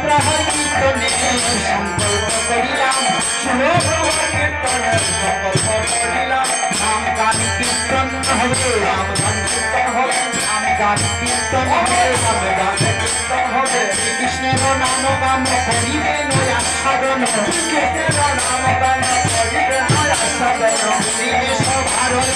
প্রহর কীর্তনে সংকল্প করিলাম, ষোলো প্রহর কীর্তনে সংকল্প করিলাম। নাম গান কীর্তন হবে, নাম গান কীর্তন হবে, নাম গান কীর্তন হবে, নাম গান কীর্তন হবে। শ্রীকৃষ্ণের নাম গান করিবে নয়া সাধন, কৃষ্ণের নাম গান করিবে নয়া সাধন। শ্রীকেশ ভারত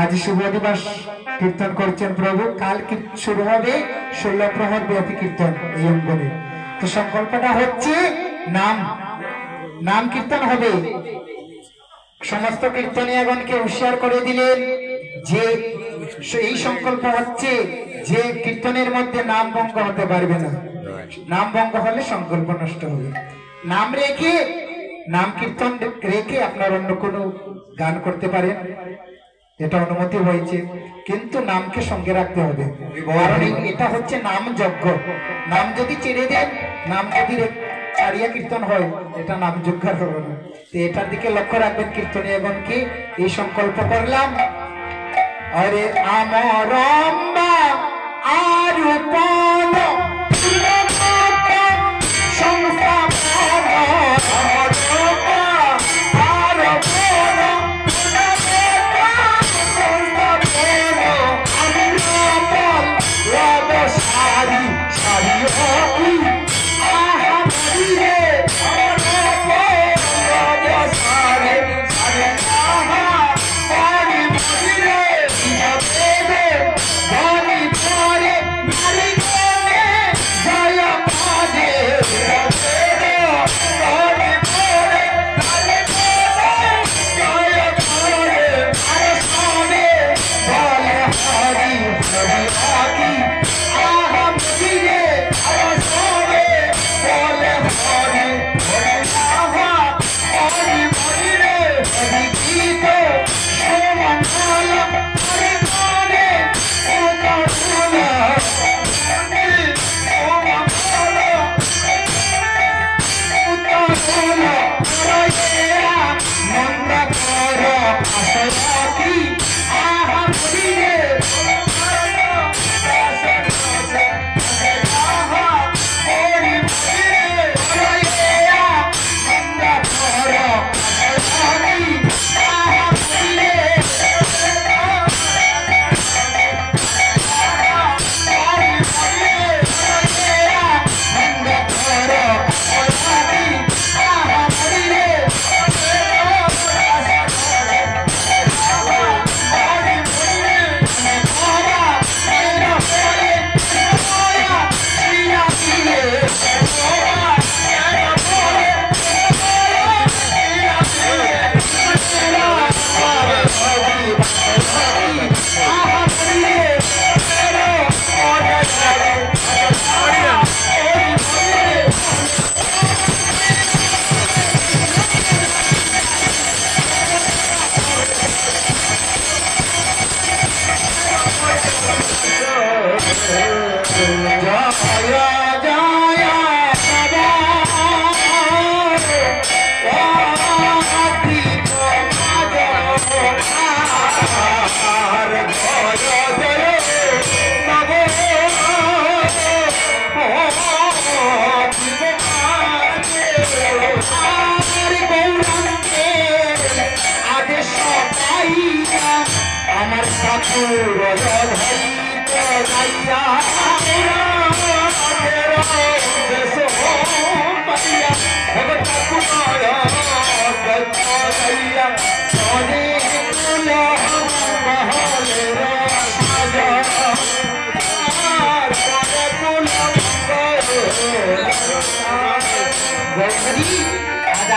आज शुभ दिवस कीर्तन करছেন प्रभु। काल शुरू হবে 16 प्रहर ব্যাপী कीर्तन এই অঙ্গনে। তো সংকল্পটা হচ্ছে নাম নাম কীর্তন হবে। সমস্ত কীর্তনীয়গণকে হুঁশিয়ার করে দিলেন যে এই সংকল্প হচ্ছে যে কীর্তনের মধ্যে নাম ভঙ্গ হতে পারবে না, নাম ভঙ্গ হলে সংকল্প নষ্ট হবে। নাম রেখে নাম কীর্তন রেখে আপনার অন্য কোনো গান করতে পারেন, এটা অনুমতি হয়েছে, কিন্তু নামকে সঙ্গে রাখতে হবে। কারণ এটা হচ্ছে নাম যজ্ঞ। নাম যদি ছেড়ে দেন, নাম যদি ছাড়িয়া কীর্তন হয়, এটা নাম যজ্ঞ হবে না। তো এটার দিকে লক্ষ্য রাখবেন কীর্তনীয়গণকে। এই সংকল্প করলাম, আরে আমার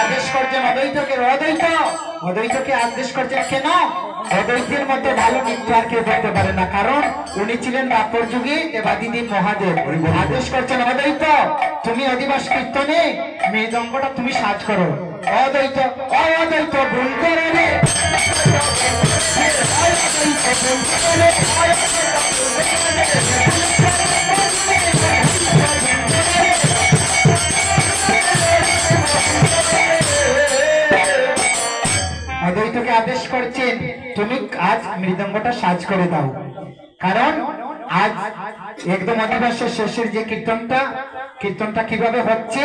আদেশ করছেন অদ্বৈতকে, অদ্বৈতকে আদেশ করছেন কেন? অদ্বৈতের মতো ভালো নৃত্য আর কেউ করতে পারে না, কারণ উনি ছিলেন দ্বাপর যুগে দেবাদিদেব মহাদেব। আদেশ করছেন অদ্বৈত, তুমি অধিবাস কীর্তনে মৃদঙ্গটা তুমি সাজ করো। অদ্বৈত অদ্বৈত ভুল করে রে অদ্বৈতকে আদেশ করছেন তুমি আজ মৃদঙ্গটা সাজ করে দাও, কারণ আজ একদম অধিবাসের শেষের যে কীর্তনটা কিভাবে হচ্ছে,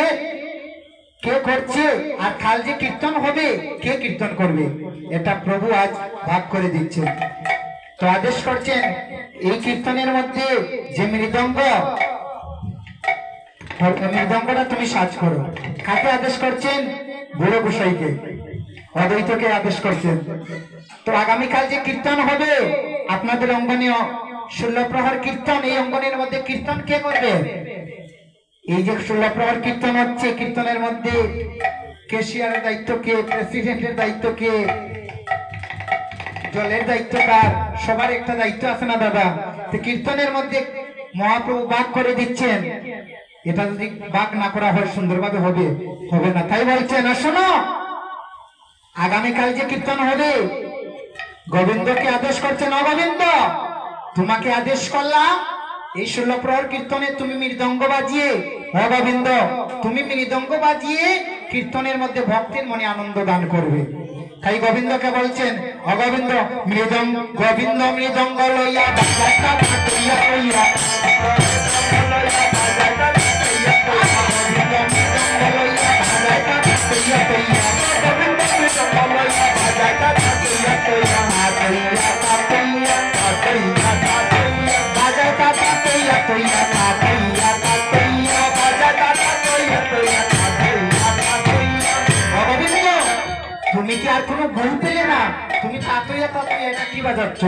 কে করছে, আর কাল যে কীর্তন হবে কে কীর্তন করবে, এটা প্রভু আজ ভাগ করে দিচ্ছে। তো আদেশ করছেন এই কীর্তনের মধ্যে যে মৃদঙ্গটা তুমি সাজ করো। কাকে আদেশ করছেন? বুড়ো গোসাইকে, অদ্বৈতকে আদেশ করছেন। তো আগামীকাল যে কীর্তন হবে আপনাদের অঙ্গনে 16 প্রহর কীর্তন, এই অঙ্গনের মধ্যে কীর্তন কে করবে? এই যে 16 প্রহর কীর্তন হচ্ছে, কীর্তনের মধ্যে ক্যাশিয়ারের দায়িত্ব কে, প্রেসিডেন্টের দায়িত্ব কে, জলের দায়িত্ব কার, সবার একটা দায়িত্ব আছে না দাদা? তো কীর্তনের মধ্যে মহাপ্রভু ভাগ করে দিচ্ছেন, এটা যদি ভাগ না করা হয় সুন্দরভাবে হবে না। তাই বলছেন শোনো, আগামীকাল যে কীর্তন হবে গোবিন্দকে আদেশ করছেন, অগোবিন্দ তোমাকে আদেশ করলাম এই 16 প্রহর কীর্তনে তুমি মৃদঙ্গ বাজিয়ে, অগোবিন্দ তুমি মৃদঙ্গ বাজিয়ে কীর্তনের মধ্যে ভক্তের মনে আনন্দ দান করবে। তাই গোবিন্দকে বলছেন, অগোবিন্দ গোবিন্দ মৃদঙ্গ লইয়া বাজাটা বাজাইয়া লইয়া, তুমি কি আর কোনো ভুল পেলে না? তুমি তাতইয়া এটা কি বাজাচ্ছ?